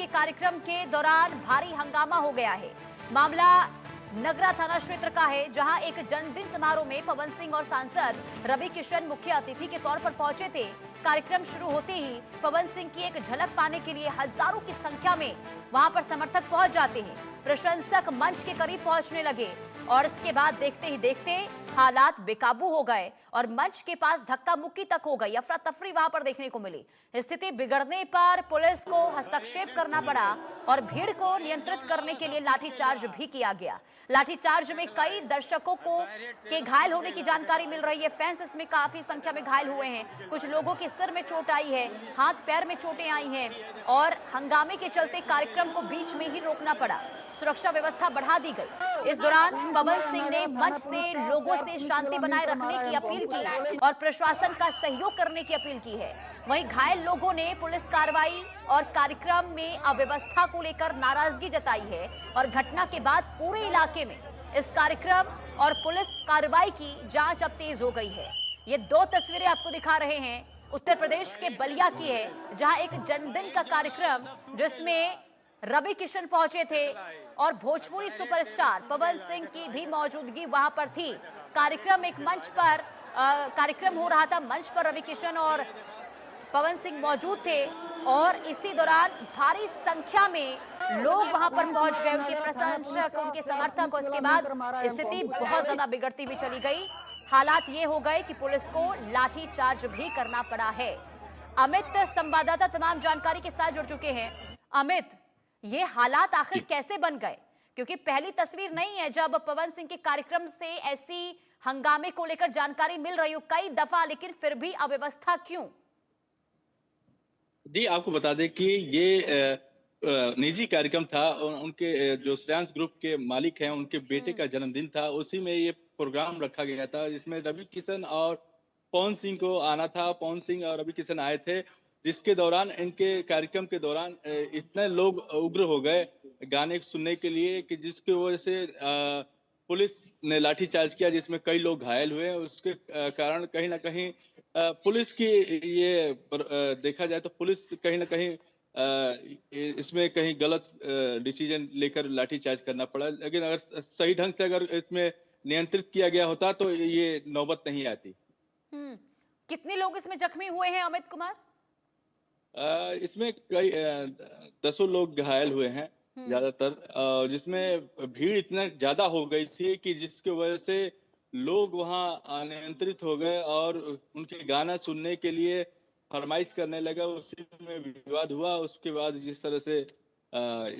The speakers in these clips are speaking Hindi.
के कार्यक्रम के दौरान भारी हंगामा हो गया है। मामला नगरा थाना क्षेत्र का है, जहां एक जन्मदिन समारोह में पवन सिंह और सांसद रवि किशन मुख्य अतिथि के तौर पर पहुंचे थे। कार्यक्रम शुरू होते ही पवन सिंह की एक झलक पाने के लिए हजारों की संख्या में वहां पर समर्थक पहुंच जाते हैं। प्रशंसक मंच के करीब पहुंचने लगे और इसके बाद देखते ही देखते हालात बेकाबू हो गए और मंच के पास धक्का मुक्की तक हो गई। अफरा तफरी वहां पर देखने को मिली। स्थिति बिगड़ने पर पुलिस को हस्तक्षेप करना पड़ा और भीड़ को नियंत्रित करने के लिए लाठीचार्ज भी किया गया। लाठीचार्ज में कई दर्शकों के घायल होने की जानकारी मिल रही है। फैंस इसमें काफी संख्या में घायल हुए हैं। कुछ लोगों के सिर में चोट आई है, हाथ पैर में चोटें आई हैं और हंगामे के चलते कार्यक्रम को बीच में ही रोकना पड़ा। सुरक्षा व्यवस्था बढ़ा दी गई। इस दौरान पवन सिंह ने मंच से लोगों से शांति बनाए रखने की अपील की और प्रशासन का सहयोग करने की अपील की है। वहीं घायल लोगों ने पुलिस कार्रवाई और कार्यक्रम में अव्यवस्था को लेकर नाराजगी जताई है और घटना के बाद पूरे इलाके में इस कार्यक्रम और पुलिस कार्रवाई की जांच अब तेज हो गई है। ये दो तस्वीरें आपको दिखा रहे हैं उत्तर प्रदेश के बलिया की है, जहां एक जन्मदिन का कार्यक्रम जिसमें रवि किशन पहुंचे थे और भोजपुरी सुपरस्टार पवन सिंह की भी मौजूदगी वहां पर थी। कार्यक्रम एक मंच पर कार्यक्रम हो रहा था। मंच पर रवि किशन और पवन सिंह मौजूद थे और इसी दौरान भारी संख्या में लोग वहां पर पहुंच गए, उनके प्रशंसक, उनके समर्थक। उसके बाद स्थिति बहुत ज्यादा बिगड़ती हुई चली गई। हालात ये हो गए कि पुलिस को लाठीचार्ज भी करना पड़ा है। अमित संवाददाता तमाम जानकारी के साथ जुड़ चुके हैं। अमित, ये हालात आखिर कैसे बन गए? क्योंकि पहली तस्वीर नहीं है जब पवन सिंह के कार्यक्रम से ऐसी हंगामे को लेकर जानकारी मिल रही हो कई दफा, लेकिन फिर भी अव्यवस्था क्यों? जी, आपको बता दें कि ये निजी कार्यक्रम था। उनके जो श्रेयांश ग्रुप के मालिक हैं, उनके बेटे का जन्मदिन था। उसी में ये प्रोग्राम रखा गया था, जिसमें रवि किशन और पवन सिंह को आना था। पवन सिंह और रवि किशन आए थे, जिसके दौरान इनके कार्यक्रम के दौरान इतने लोग उग्र हो गए गाने सुनने के लिए कि जिसकी वजह से पुलिस ने लाठीचार्ज किया, जिसमें कई लोग घायल हुए। उसके कारण कहीं ना कहीं पुलिस की ये देखा जाए तो पुलिस कहीं ना कहीं इसमें कहीं गलत डिसीजन लेकर लाठीचार्ज करना पड़ा। लेकिन अगर सही ढंग से अगर इसमें नियंत्रित किया गया होता तो ये नौबत नहीं आती। कितने लोग इसमें जख्मी हुए हैं अमित कुमार? इसमें कई दसों लोग घायल हुए हैं ज्यादातर, जिसमें भीड़ इतना ज्यादा हो गई थी कि जिसकी वजह से लोग वहां अनियंत्रित हो गए और उनके गाना सुनने के लिए फरमाइश करने लगा। उसी में विवाद हुआ। उसके बाद जिस तरह से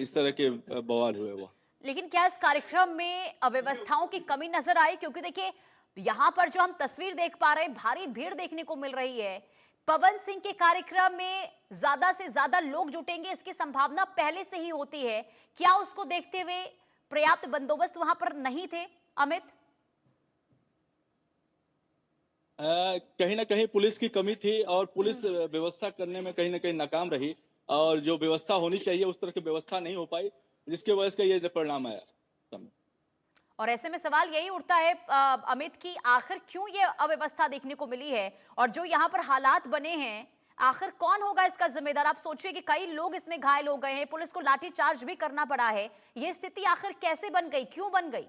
इस तरह के बवाल हुए वो। लेकिन क्या इस कार्यक्रम में अव्यवस्थाओं की कमी नजर आई? क्योंकि देखिए यहाँ पर जो हम तस्वीर देख पा रहे हैं, भारी भीड़ देखने को मिल रही है। पवन सिंह के कार्यक्रम में ज्यादा से ज्यादा लोग जुटेंगे, इसकी संभावना पहले से ही होती है। क्या उसको देखते हुए पर्याप्त बंदोबस्त वहां पर नहीं थे अमित? कहीं ना कहीं पुलिस की कमी थी और पुलिस व्यवस्था करने में कहीं ना कहीं नाकाम रही और जो व्यवस्था होनी चाहिए उस तरह की व्यवस्था नहीं हो पाई, जिसके वजह से ये परिणाम आया। और ऐसे में सवाल यही उठता है अमित की आखिर क्यों ये अव्यवस्था देखने को मिली है और जो यहाँ पर हालात बने हैं आखिर कौन होगा इसका जिम्मेदार? आप सोचिए कि कई लोग इसमें घायल हो गए हैं, पुलिस को लाठीचार्ज भी करना पड़ा है। ये स्थिति आखिर कैसे बन गई, क्यों बन गई?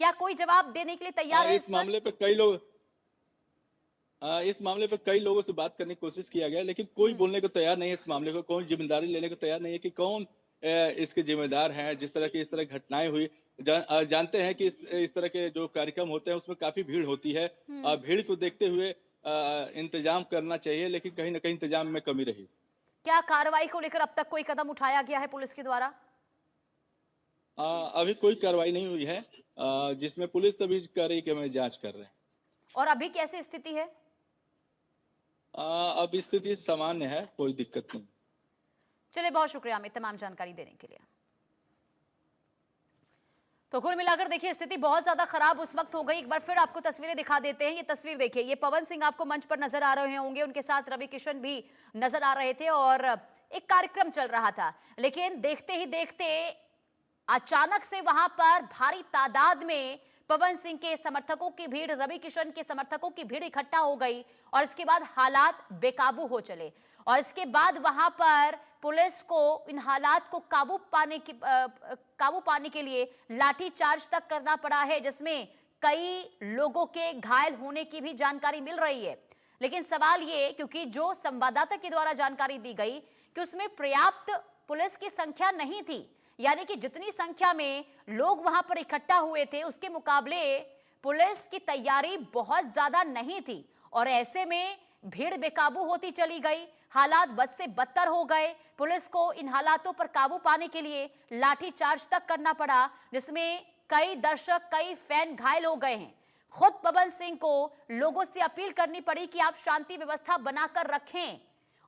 क्या कोई जवाब देने के लिए तैयार है? इस मामले पे कई लोग इस मामले पे कई लोगों से बात करने की कोशिश किया गया, लेकिन कोई बोलने को तैयार नहीं है। इस मामले को कौन जिम्मेदारी लेने को तैयार नहीं है कि कौन इसके जिम्मेदार हैं। जिस तरह की इस तरह घटनाएं हुई, जानते हैं कि इस तरह के जो कार्यक्रम होते हैं उसमें काफी भीड़ होती है। भीड़ को देखते हुए इंतजाम करना चाहिए, लेकिन कहीं ना कहीं इंतजाम में कमी रही। क्या कार्रवाई को लेकर अब तक कोई कदम उठाया गया है पुलिस के द्वारा? अभी कोई कार्रवाई नहीं हुई है, जिसमें पुलिस अभी कह रही कि हमें जांच कर रहे हैं। और अभी कैसी स्थिति है? अब स्थिति सामान्य है, कोई दिक्कत नहीं। चलिए, बहुत शुक्रिया अमित तमाम जानकारी देने के लिए। तो कुल मिलाकर देखिए स्थिति बहुत ज्यादा खराब उस वक्त हो गई। एक बार फिर आपको तस्वीरें दिखा देते हैं। ये तस्वीर देखिए, ये पवन सिंह आपको मंच पर नजर आ रहे होंगे, उनके साथ रवि किशन भी नजर आ रहे थे और एक कार्यक्रम चल रहा था। लेकिन देखते ही देखते अचानक से वहां पर भारी तादाद में पवन सिंह के समर्थकों की भीड़, रवि किशन के समर्थकों की भीड़ इकट्ठा हो गई और इसके बाद हालात बेकाबू हो चले और इसके बाद वहां पर पुलिस को इन हालात को काबू पाने के लिए लाठीचार्ज तक करना पड़ा है, जिसमें कई लोगों के घायल होने की भी जानकारी मिल रही है। लेकिन सवाल ये, क्योंकि जो संवाददाता के द्वारा जानकारी दी गई कि उसमें पर्याप्त पुलिस की संख्या नहीं थी, यानी कि जितनी संख्या में लोग वहां पर इकट्ठा हुए थे उसके मुकाबले पुलिस की तैयारी बहुत ज्यादा नहीं थी, और ऐसे में भीड़ बेकाबू होती चली गई, हालात बद से बदतर हो गए। पुलिस को इन हालातों पर काबू पाने के लिए लाठीचार्ज तक करना पड़ा, जिसमें कई दर्शक, कई फैन घायल हो गए हैं। खुद पवन सिंह को लोगों से अपील करनी पड़ी कि आप शांति व्यवस्था बनाकर रखें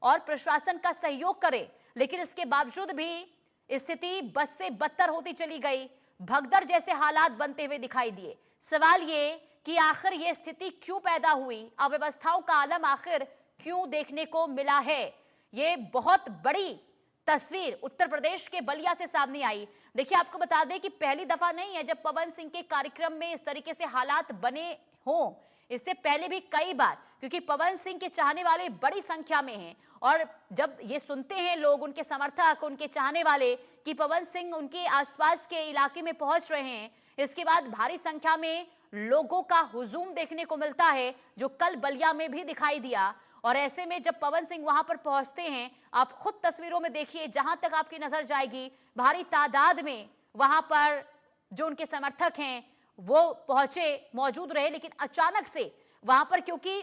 और प्रशासन का सहयोग करें, लेकिन इसके बावजूद भी स्थिति बद से बदतर होती चली गई, भगदड़ जैसे हालात बनते हुए दिखाई दिए। सवाल ये कि आखिर ये स्थिति क्यों पैदा हुई, अव्यवस्थाओं का आलम आखिर क्यों देखने को मिला है। ये बहुत बड़ी तस्वीर उत्तर प्रदेश के बलिया से सामने आई। देखिए, आपको बता दें कि पहली दफा नहीं है जब पवन सिंह के कार्यक्रम में इस तरीके से हालात बने हों, इससे पहले भी कई बार, क्योंकि पवन सिंह के चाहने वाले बड़ी संख्या में हैं, और जब ये सुनते हैं लोग, उनके समर्थक, उनके चाहने वाले कि पवन सिंह उनके आसपास के इलाके में पहुंच रहे हैं, इसके बाद भारी संख्या में लोगों का हुजूम देखने को मिलता है, जो कल बलिया में भी दिखाई दिया। और ऐसे में जब पवन सिंह वहां पर पहुंचते हैं, आप खुद तस्वीरों में देखिए, जहां तक आपकी नजर जाएगी भारी तादाद में वहां पर जो उनके समर्थक हैं वो पहुंचे, मौजूद रहे, लेकिन अचानक से वहां पर, क्योंकि